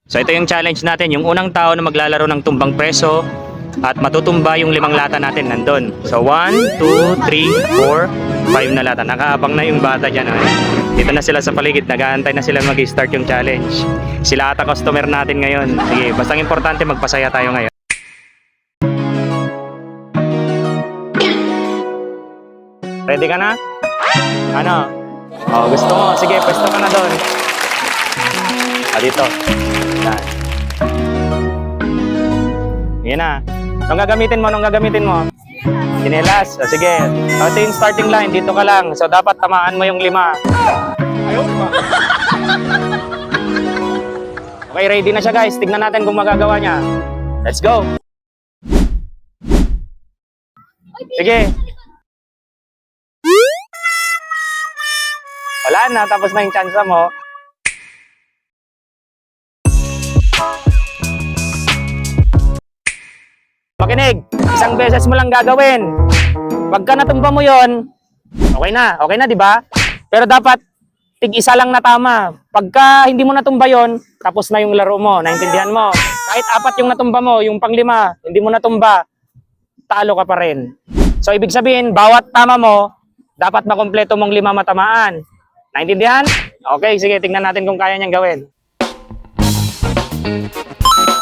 So ito yung challenge natin, yung unang tao na maglalaro ng tumbang preso at matutumba yung 5 lata natin nandun. So 1, 2, 3, 4, 5 na lata. Nakaabang na yung bata dyan. Dito na sila sa paligid, nag-aantay na sila mag-start yung challenge. Sila ata customer natin ngayon. Sige, basta importante magpasaya tayo ngayon. Ready ka na? Ano? Oh, gusto mo? Sige, pwesto ka na doon. Dito. Yan. Yan na. Anong gagamitin mo? Anong gagamitin mo? Sinelas. Sige. Ito yung starting line. Dito ka lang. So, dapat tamaan mo yung 5. Ayaw, 5. Okay, ready na siya guys. Tignan natin kung magagawa niya. Let's go. Sige. Wala na. Tapos na yung chance mo. Makinig, isang beses mo lang gagawin. Pagka natumba mo yon, okay na, di ba? Pero dapat tig-isa lang na tama. Pagka hindi mo natumba yon, tapos na yung laro mo, naintindihan mo. Kahit 4 yung natumba mo, yung pang 5, hindi mo natumba, talo ka pa rin. So ibig sabihin, bawat tama mo, dapat makompleto mong 5 matamaan. Naintindihan? Okay, sige, tingnan natin kung kaya niyang gawin.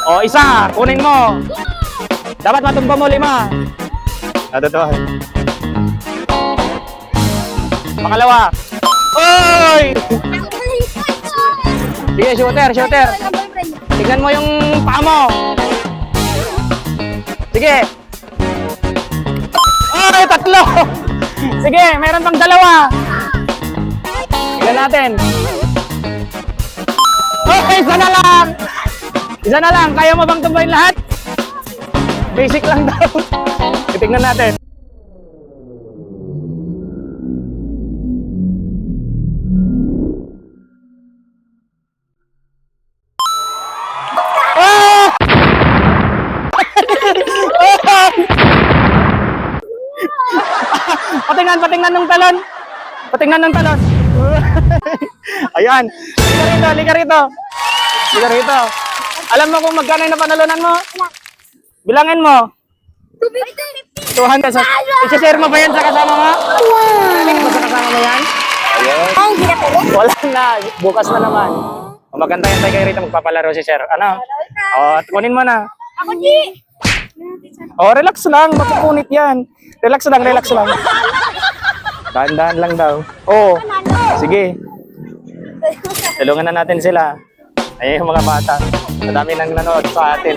O, isa, kunin mo. Dapat matumba mo 5. Totoo. Pangalawa. Oy! Sige, shooter. Tignan mo yung paa mo. Sige. Oy, 3. Sige, meron pang 2. Tignan natin. Okay, isa na lang. Isa na lang. Kaya mo bang tumbayin lahat? Basic lang daw. Tingnan natin. Oh! Patingnan ng talon. Patingnan ng talon. Ayan. Lika rito. Alam mo kung magkano yung napanalunan mo? Bilangin mo. 200. So, i-share mo ba yan sa kasama mo? Bilangin mo sa kasama mo yan? Ayun. Wala na. Bukas na naman. O magantay-antay kayo rito. Magpapalaro si Sir. Ano? O, kunin mo na. Ako di. O, relax lang. Mapupunit yan. Relax lang. Dahan-dahan lang daw. O, sige. Tulungan na natin sila. Ayun yung mga bata. Madami nang nanood sa atin.